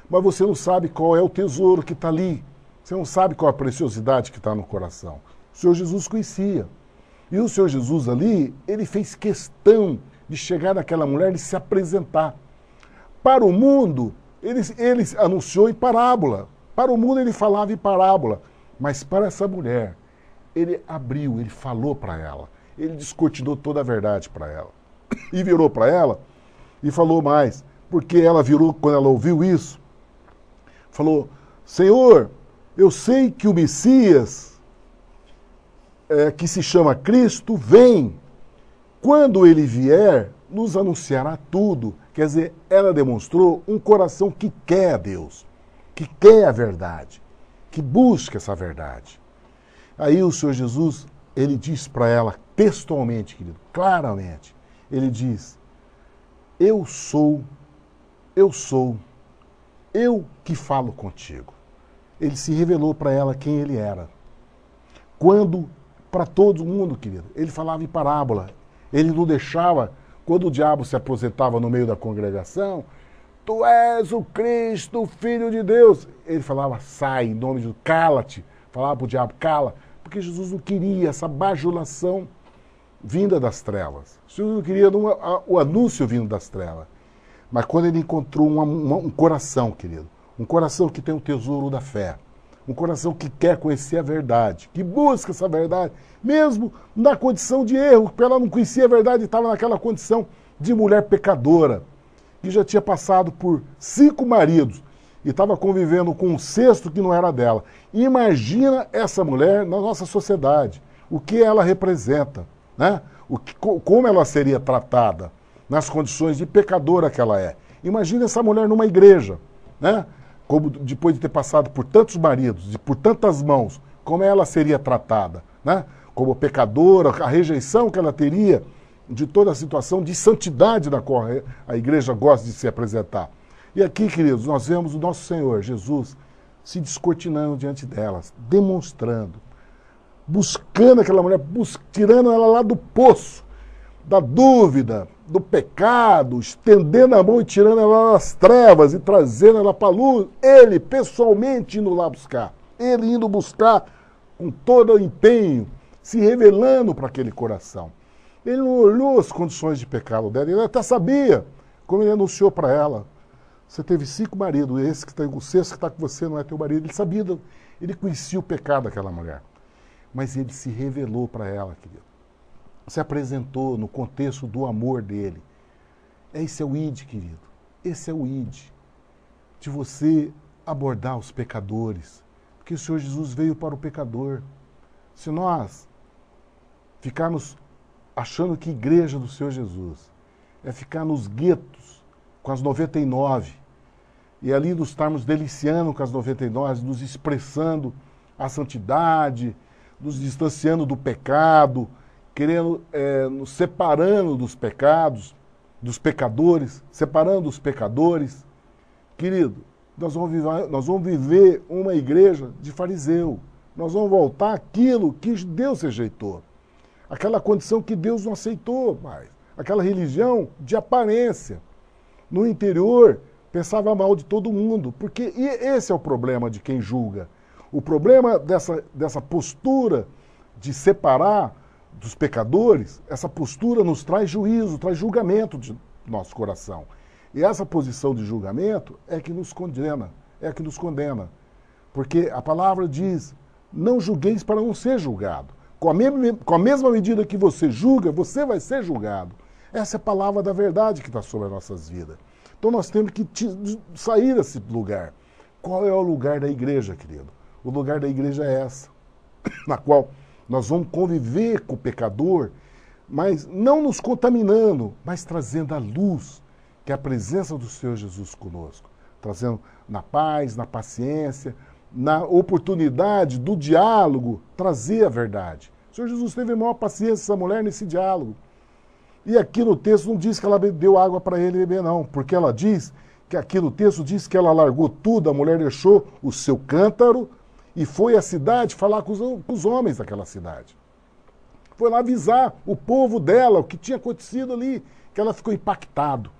Mas você não sabe qual é o tesouro que está ali. Você não sabe qual é a preciosidade que está no coração. O Senhor Jesus conhecia. E o Senhor Jesus ali, ele fez questão de chegar naquela mulher e se apresentar. Para o mundo, ele anunciou em parábola. Para o mundo ele falava em parábola. Mas para essa mulher, ele abriu, ele falou para ela. Ele descortinou toda a verdade para ela. E virou para ela e falou mais. Porque ela virou, quando ela ouviu isso, falou: Senhor, eu sei que o Messias, que se chama Cristo, vem. Quando ele vier, nos anunciará tudo. Quer dizer, ela demonstrou um coração que quer a Deus, que quer a verdade, que busca essa verdade. Aí o Senhor Jesus, ele diz para ela textualmente, querido, claramente, ele diz: eu sou eu que falo contigo. Ele se revelou para ela quem ele era. Quando, para todo mundo, querido, ele falava em parábola. Ele não deixava, quando o diabo se aposentava no meio da congregação, tu és o Cristo, o Filho de Deus. Ele falava, sai, em nome de cala-te. Falava para o diabo, cala. Porque Jesus não queria essa bajulação vinda das trevas. Jesus não queria o anúncio vindo das trevas. Mas quando ele encontrou um coração, querido, um coração que tem o tesouro da fé, um coração que quer conhecer a verdade, que busca essa verdade, mesmo na condição de erro, porque ela não conhecia a verdade e estava naquela condição de mulher pecadora, que já tinha passado por 5 maridos e estava convivendo com um 6º que não era dela. Imagina essa mulher na nossa sociedade, o que ela representa, né? Como ela seria tratada nas condições de pecadora que ela é. Imagina essa mulher numa igreja, né? Como depois de ter passado por tantos maridos, por tantas mãos, como ela seria tratada, né? Como pecadora, a rejeição que ela teria de toda a situação de santidade na qual a igreja gosta de se apresentar. E aqui, queridos, nós vemos o nosso Senhor Jesus se descortinando diante delas, demonstrando, buscando aquela mulher, tirando ela lá do poço, da dúvida, do pecado, estendendo a mão e tirando ela das trevas e trazendo ela para a luz, ele pessoalmente indo lá buscar, ele indo buscar com todo o empenho, se revelando para aquele coração. Ele não olhou as condições de pecado dela, ele até sabia, como ele anunciou para ela, você teve 5 maridos, esse que está, o 6º que está com você não é teu marido, ele sabia, ele conhecia o pecado daquela mulher, mas ele se revelou para ela, querido. Se apresentou no contexto do amor dele. Esse é o ID, querido. Esse é o ID. De você abordar os pecadores. Porque o Senhor Jesus veio para o pecador. Se nós ficarmos achando que igreja do Senhor Jesus é ficar nos guetos com as 99 e ali nos estarmos deliciando com as 99, nos expressando a santidade, nos distanciando do pecado, querendo, nos separando dos pecados, dos pecadores, separando os pecadores. Querido, nós vamos viver uma igreja de fariseu. Nós vamos voltar àquilo que Deus rejeitou. Aquela condição que Deus não aceitou mais. Aquela religião de aparência. No interior, pensava mal de todo mundo. Porque esse é o problema de quem julga. O problema dessa postura de separar dos pecadores, essa postura nos traz juízo, traz julgamento de nosso coração. E essa posição de julgamento é que nos condena, Porque a palavra diz, não julgueis para não ser julgado. Com a mesma medida que você julga, você vai ser julgado. Essa é a palavra da verdade que está sobre as nossas vidas. Então nós temos que sair desse lugar. Qual é o lugar da igreja, querido? O lugar da igreja é essa, na qual nós vamos conviver com o pecador, mas não nos contaminando, mas trazendo a luz, que é a presença do Senhor Jesus conosco. Trazendo na paz, na paciência, na oportunidade do diálogo, trazer a verdade. O Senhor Jesus teve a maior paciência essa mulher nesse diálogo. E aqui no texto não diz que ela deu água para ele beber, não. Porque ela diz, que aqui no texto diz que ela largou tudo, a mulher deixou o seu cântaro, e foi à cidade falar com os homens daquela cidade. Foi lá avisar o povo dela, o que tinha acontecido ali, que ela ficou impactado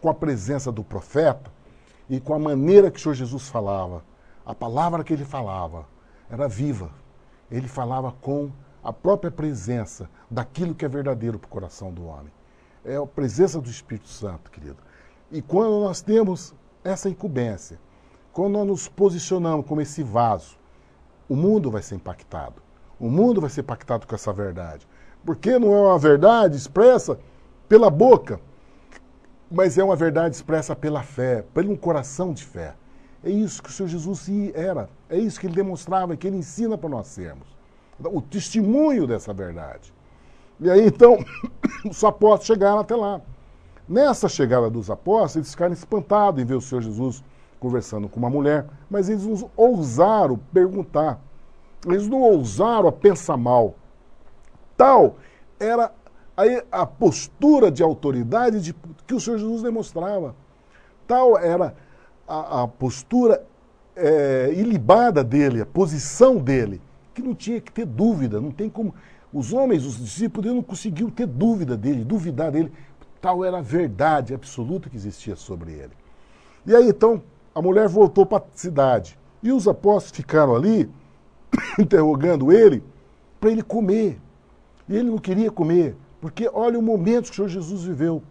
com a presença do profeta e com a maneira que o Senhor Jesus falava. A palavra que ele falava era viva. Ele falava com a própria presença daquilo que é verdadeiro para o coração do homem. É a presença do Espírito Santo, querido. E quando nós temos essa incumbência, quando nós nos posicionamos como esse vaso, o mundo vai ser impactado. O mundo vai ser impactado com essa verdade. Porque não é uma verdade expressa pela boca, mas é uma verdade expressa pela fé, pelo um coração de fé. É isso que o Senhor Jesus era. É isso que ele demonstrava, que ele ensina para nós sermos. O testemunho dessa verdade. E aí, então, os apóstolos chegaram até lá. Nessa chegada dos apóstolos, eles ficaram espantados em ver o Senhor Jesus conversando com uma mulher, mas eles não ousaram perguntar. Eles não ousaram pensar mal. Tal era a postura de autoridade que o Senhor Jesus demonstrava. Tal era a postura ilibada dele, a posição dele, que não tinha que ter dúvida, não tem como. Os homens, os discípulos, não conseguiam ter dúvida dele, duvidar dele. Tal era a verdade absoluta que existia sobre ele. E aí, então, a mulher voltou para a cidade. E os apóstolos ficaram ali, interrogando ele, para ele comer. E ele não queria comer, porque olha o momento que o Senhor Jesus viveu.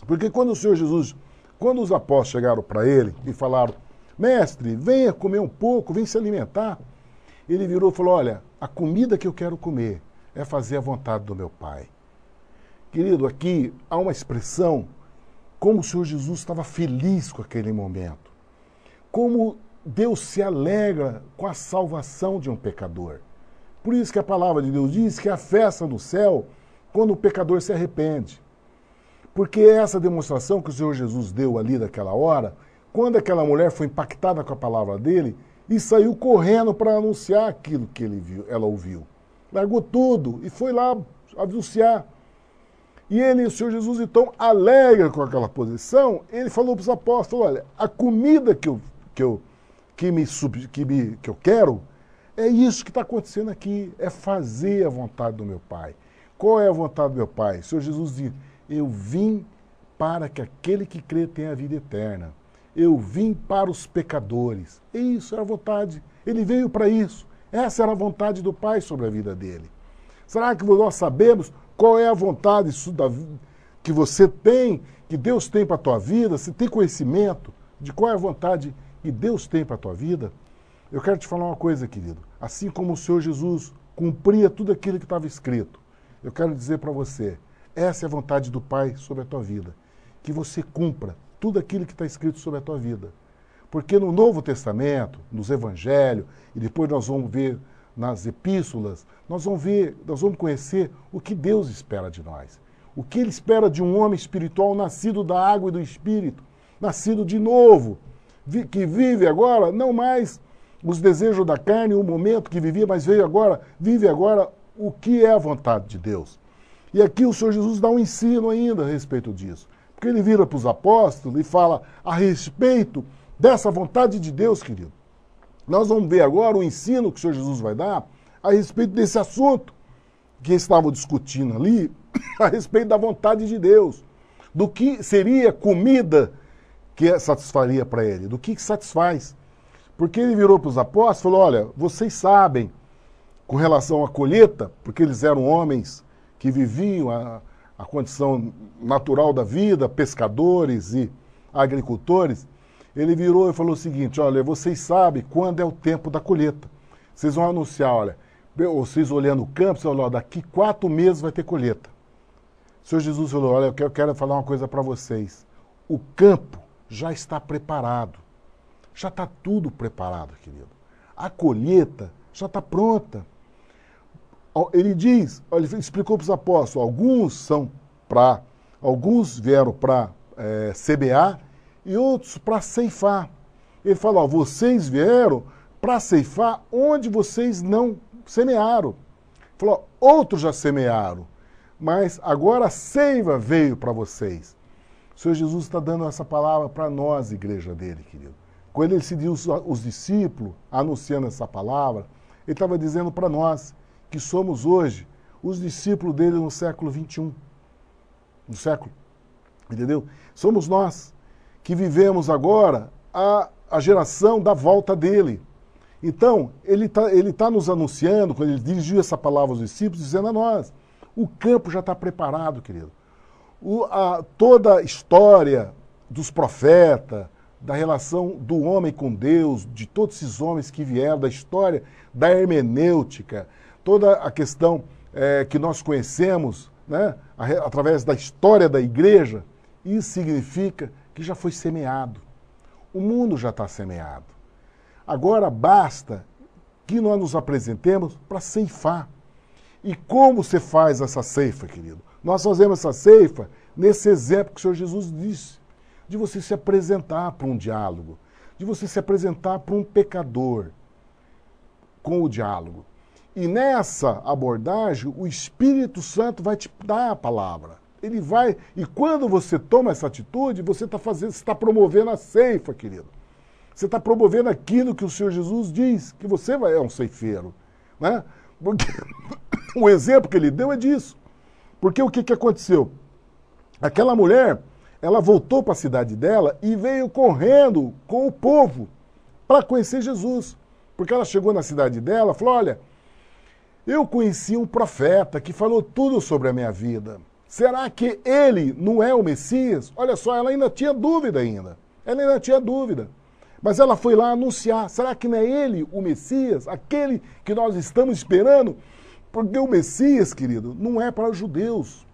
Porque quando os apóstolos chegaram para ele e falaram, mestre, venha comer um pouco, venha se alimentar. Ele virou e falou, olha, a comida que eu quero comer é fazer a vontade do meu Pai. Querido, aqui há uma expressão como o Senhor Jesus estava feliz com aquele momento. Como Deus se alegra com a salvação de um pecador. Por isso que a palavra de Deus diz que a festa no céu quando o pecador se arrepende. Porque essa demonstração que o Senhor Jesus deu ali naquela hora, quando aquela mulher foi impactada com a palavra dele e saiu correndo para anunciar aquilo que ela ouviu. Largou tudo e foi lá anunciar. E o Senhor Jesus, então, alegre com aquela posição, ele falou para os apóstolos, olha, a comida que eu quero, é isso que está acontecendo aqui, é fazer a vontade do meu Pai. Qual é a vontade do meu Pai? O Senhor Jesus diz, eu vim para que aquele que crê tenha a vida eterna. Eu vim para os pecadores. E isso era a vontade. Ele veio para isso. Essa era a vontade do Pai sobre a vida dele. Será que nós sabemos qual é a vontade que você tem, que Deus tem para a tua vida? Você tem conhecimento de qual é a vontade que Deus tem para a tua vida? Eu quero te falar uma coisa, querido. Assim como o Senhor Jesus cumpria tudo aquilo que estava escrito, eu quero dizer para você, essa é a vontade do Pai sobre a tua vida. Que você cumpra tudo aquilo que está escrito sobre a tua vida. Porque no Novo Testamento, nos Evangelhos, e depois nós vamos ver nas epístolas, nós vamos conhecer o que Deus espera de nós. O que Ele espera de um homem espiritual nascido da água e do Espírito, nascido de novo, que vive agora, não mais os desejos da carne, o momento que vivia, mas vive agora o que é a vontade de Deus. E aqui o Senhor Jesus dá um ensino ainda a respeito disso. Porque ele vira para os apóstolos e fala a respeito dessa vontade de Deus, querido. Nós vamos ver agora o ensino que o Senhor Jesus vai dar a respeito desse assunto que estavam discutindo ali, a respeito da vontade de Deus, do que seria comida que satisfaria para ele, do que satisfaz. Porque ele virou para os apóstolos e falou, olha, vocês sabem, com relação à colheita, porque eles eram homens que viviam a condição natural da vida, pescadores e agricultores, ele virou e falou o seguinte, olha, vocês sabem quando é o tempo da colheita. Vocês vão anunciar, olha, vocês olhando o campo, vocês olham, daqui 4 meses vai ter colheita. O Senhor Jesus falou, olha, eu quero falar uma coisa para vocês. O campo já está preparado. Já está tudo preparado, querido. A colheita já está pronta. Ele diz, ele explicou para os apóstolos, alguns vieram para semear e outros para ceifar. Ele falou, vocês vieram para ceifar onde vocês não semearam. Ele falou, outros já semearam, mas agora a seiva veio para vocês. O Senhor Jesus está dando essa palavra para nós, igreja dele, querido. Quando ele se deu os discípulos, anunciando essa palavra, ele estava dizendo para nós que somos hoje os discípulos dele no século XXI. No século Entendeu? Somos nós que vivemos agora a geração da volta dele. Então, ele tá nos anunciando, quando ele dirigiu essa palavra aos discípulos, dizendo a nós, o campo já está preparado, querido. Toda a história dos profetas, da relação do homem com Deus, de todos esses homens que vieram, da história da hermenêutica, toda a questão que nós conhecemos, né, através da história da igreja, isso significa que já foi semeado. O mundo já está semeado. Agora basta que nós nos apresentemos para ceifar. E como você faz essa ceifa, querido? Nós fazemos essa ceifa nesse exemplo que o Senhor Jesus disse, de você se apresentar para um diálogo, de você se apresentar para um pecador com o diálogo. E nessa abordagem, o Espírito Santo vai te dar a palavra. Ele vai, e quando você toma essa atitude, você está promovendo a ceifa, querido. Você está promovendo aquilo que o Senhor Jesus diz, que você é um ceifeiro, né? Porque o exemplo que ele deu é disso. Porque o que aconteceu? Aquela mulher, ela voltou para a cidade dela e veio correndo com o povo para conhecer Jesus. Porque ela chegou na cidade dela e falou, olha, eu conheci um profeta que falou tudo sobre a minha vida. Será que ele não é o Messias? Olha só, ela ainda tinha dúvida ainda. Ela ainda tinha dúvida. Mas ela foi lá anunciar, será que não é ele o Messias? Aquele que nós estamos esperando? Porque o Messias, querido, não é para os judeus.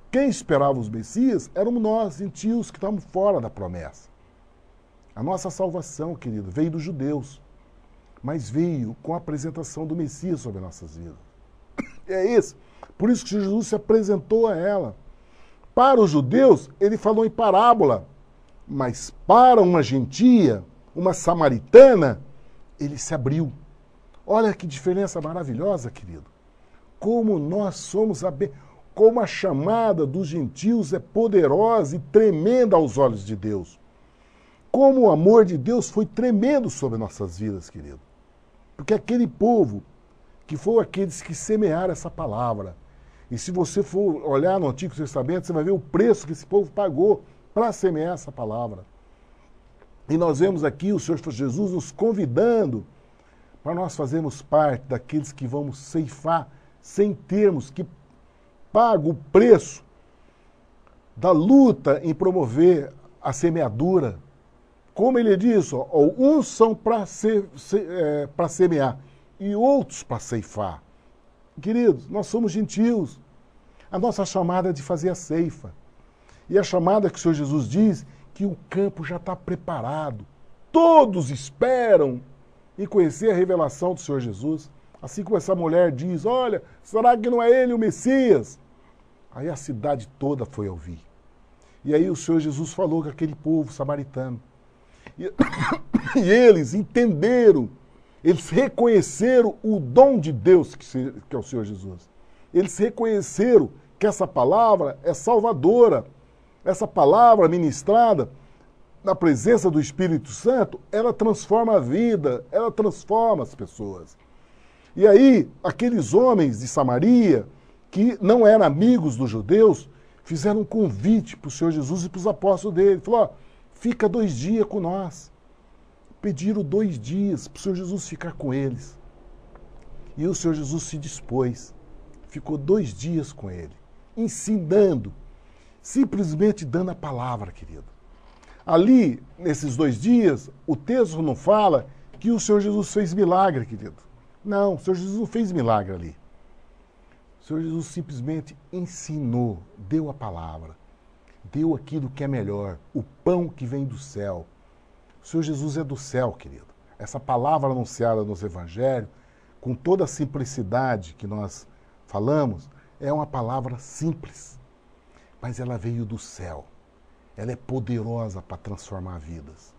Quem esperava os Messias éramos nós, gentios, que estamos fora da promessa. A nossa salvação, querido, veio dos judeus, mas veio com a apresentação do Messias sobre nossas vidas. É isso. Por isso que Jesus se apresentou a ela. Para os judeus, ele falou em parábola, mas para uma gentia, uma samaritana, ele se abriu. Olha que diferença maravilhosa, querido. Como nós somos como a chamada dos gentios é poderosa e tremenda aos olhos de Deus. Como o amor de Deus foi tremendo sobre nossas vidas, querido. Porque aquele povo, que foram aqueles que semearam essa palavra. E se você for olhar no Antigo Testamento, você vai ver o preço que esse povo pagou para semear essa palavra. E nós vemos aqui o Senhor Jesus nos convidando para nós fazermos parte daqueles que vamos ceifar sem termos que pagar o preço da luta em promover a semeadura. Como ele diz, uns são para semear e outros para ceifar. Queridos, nós somos gentios. A nossa chamada é de fazer a ceifa. E a chamada que o Senhor Jesus diz que o campo já está preparado. Todos esperam em conhecer a revelação do Senhor Jesus. Assim como essa mulher diz, olha, será que não é ele o Messias? Aí a cidade toda foi ouvir. E aí o Senhor Jesus falou com aquele povo samaritano. E eles entenderam, eles reconheceram o dom de Deus que é o Senhor Jesus. Eles reconheceram que essa palavra é salvadora. Essa palavra ministrada na presença do Espírito Santo, ela transforma a vida, ela transforma as pessoas. E aí, aqueles homens de Samaria, que não eram amigos dos judeus, fizeram um convite para o Senhor Jesus e para os apóstolos dele. Falou, fica 2 dias com nós. Pediram 2 dias para o Senhor Jesus ficar com eles. E o Senhor Jesus se dispôs. Ficou 2 dias com ele, ensinando, simplesmente dando a palavra, querido. Ali, nesses 2 dias, o texto não fala que o Senhor Jesus fez milagre, querido. Não, o Senhor Jesus não fez milagre ali. O Senhor Jesus simplesmente ensinou, deu a palavra, deu aquilo que é melhor, o pão que vem do céu. O Senhor Jesus é do céu, querido. Essa palavra anunciada nos evangelhos, com toda a simplicidade que nós falamos, é uma palavra simples, mas ela veio do céu. Ela é poderosa para transformar vidas.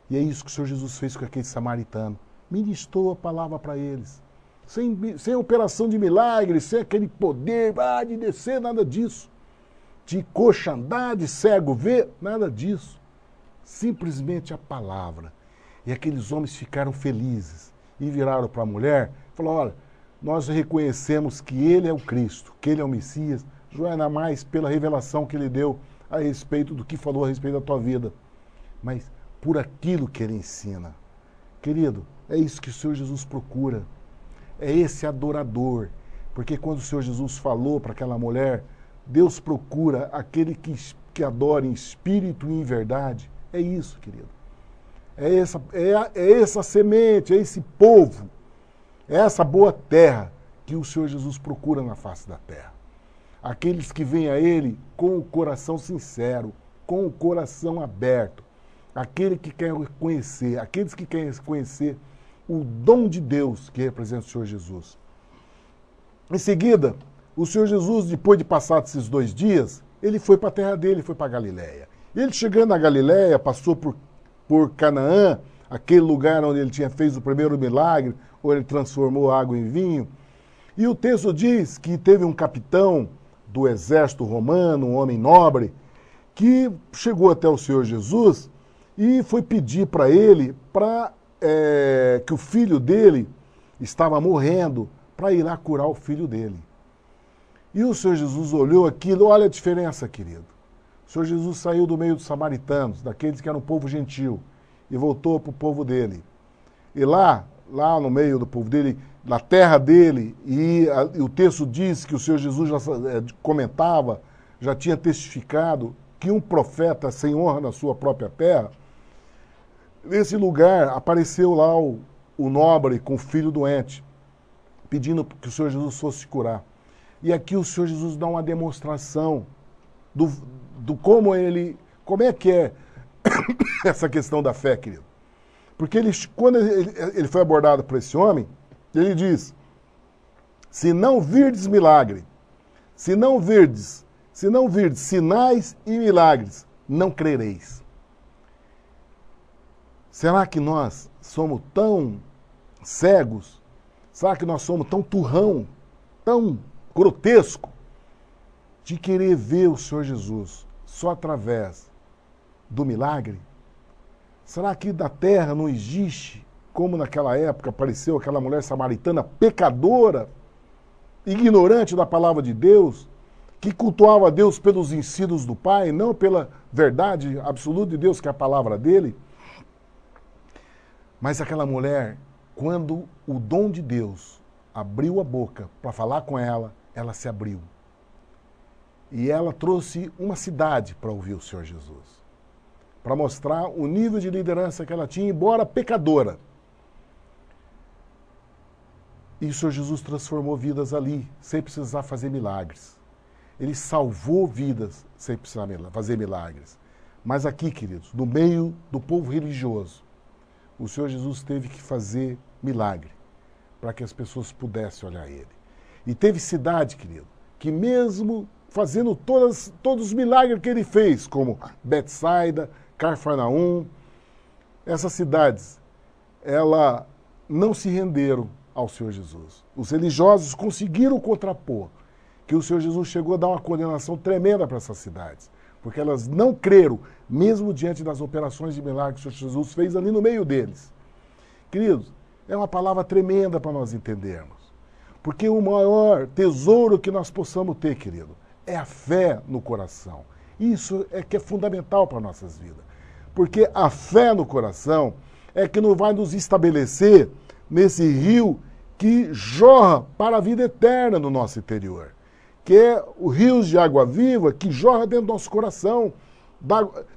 E é isso que o Senhor Jesus fez com aquele samaritano. Ministrou a palavra para eles. Sem operação de milagre, sem aquele poder de descer, nada disso. De coxa andar, de cego ver, nada disso. Simplesmente a palavra. E aqueles homens ficaram felizes. E viraram para a mulher e falaram, olha, nós reconhecemos que ele é o Cristo, que ele é o Messias, não é mais pela revelação que ele deu a respeito do que falou a respeito da tua vida, mas por aquilo que ele ensina. Querido, é isso que o Senhor Jesus procura. É esse adorador. Porque quando o Senhor Jesus falou para aquela mulher, Deus procura aquele que adora em espírito e em verdade. É isso, querido. É essa semente, é esse povo, é essa boa terra que o Senhor Jesus procura na face da terra. Aqueles que vêm a Ele com o coração sincero, com o coração aberto. Aquele que quer conhecer, aqueles que querem conhecer o dom de Deus que representa o Senhor Jesus. Em seguida, o Senhor Jesus, depois de passar esses 2 dias, ele foi para a terra dele, foi para a Galileia. Ele chegando na Galileia, passou por Canaã, aquele lugar onde ele tinha feito o primeiro milagre, onde ele transformou água em vinho. E o texto diz que teve um capitão do exército romano, um homem nobre, que chegou até o Senhor Jesus e foi pedir para ele que o filho dele estava morrendo, para ir lá curar o filho dele. E o Senhor Jesus olhou aquilo, olha a diferença, querido. O Senhor Jesus saiu do meio dos samaritanos, daqueles que eram um povo gentil, e voltou para o povo dele. E lá no meio do povo dele, na terra dele, e o texto diz que o Senhor Jesus já comentava, já tinha testificado que um profeta sem honra na sua própria terra. Nesse lugar apareceu lá o nobre com o filho doente, pedindo que o Senhor Jesus fosse curar. E aqui o Senhor Jesus dá uma demonstração do como é que é essa questão da fé, querido. Porque quando ele foi abordado por esse homem, ele diz: se não virdes milagre, se não virdes sinais e milagres, não crereis. Será que nós somos tão cegos? Será que nós somos tão turrão, tão grotesco, de querer ver o Senhor Jesus só através do milagre? Será que da terra não existe, como naquela época apareceu aquela mulher samaritana pecadora, ignorante da palavra de Deus, que cultuava a Deus pelos ensinos do Pai, não pela verdade absoluta de Deus, que é a palavra dele? Mas aquela mulher, quando o dom de Deus abriu a boca para falar com ela, ela se abriu. E ela trouxe uma cidade para ouvir o Senhor Jesus, para mostrar o nível de liderança que ela tinha, embora pecadora. E o Senhor Jesus transformou vidas ali, sem precisar fazer milagres. Ele salvou vidas sem precisar fazer milagres. Mas aqui, queridos, no meio do povo religioso, o Senhor Jesus teve que fazer milagre para que as pessoas pudessem olhar ele. E teve cidade, querido, que mesmo fazendo todos os milagres que ele fez, como Betsaida, Cafarnaum, essas cidades, elas não se renderam ao Senhor Jesus. Os religiosos conseguiram contrapor, que o Senhor Jesus chegou a dar uma condenação tremenda para essas cidades, porque elas não creram, mesmo diante das operações de milagre que o Senhor Jesus fez ali no meio deles. Queridos, é uma palavra tremenda para nós entendermos, porque o maior tesouro que nós possamos ter, querido, é a fé no coração. Isso é que é fundamental para nossas vidas, porque a fé no coração é que não vai nos estabelecer nesse rio que jorra para a vida eterna no nosso interior, que é o rio de água viva que jorra dentro do nosso coração,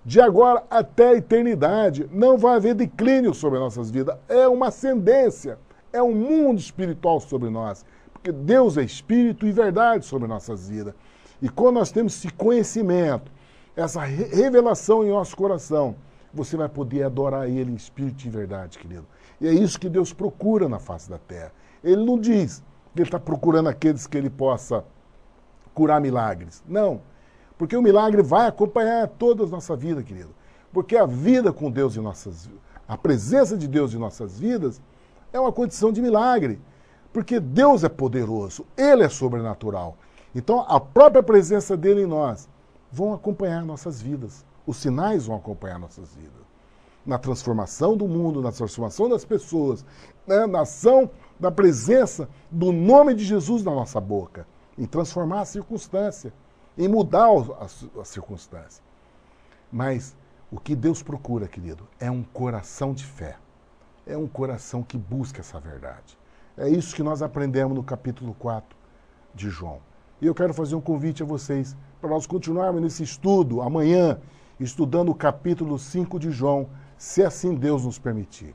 de agora até a eternidade. Não vai haver declínio sobre nossas vidas, é uma ascendência, é um mundo espiritual sobre nós, porque Deus é espírito e verdade sobre nossas vidas. E quando nós temos esse conhecimento, essa revelação em nosso coração, você vai poder adorar Ele em espírito e verdade, querido. E é isso que Deus procura na face da terra. Ele não diz que Ele está procurando aqueles que Ele possa curar milagres. Não, porque o milagre vai acompanhar toda a nossa vida, querido. Porque a vida com Deus em nossas vidas, a presença de Deus em nossas vidas, é uma condição de milagre. Porque Deus é poderoso, Ele é sobrenatural. Então, a própria presença dele em nós vão acompanhar nossas vidas. Os sinais vão acompanhar nossas vidas. Na transformação do mundo, na transformação das pessoas, na ação da presença do nome de Jesus na nossa boca, em transformar a circunstância. em mudar a circunstância. Mas o que Deus procura, querido, é um coração de fé. É um coração que busca essa verdade. É isso que nós aprendemos no capítulo 4 de João. E eu quero fazer um convite a vocês para nós continuarmos nesse estudo amanhã, estudando o capítulo 5 de João, se assim Deus nos permitir.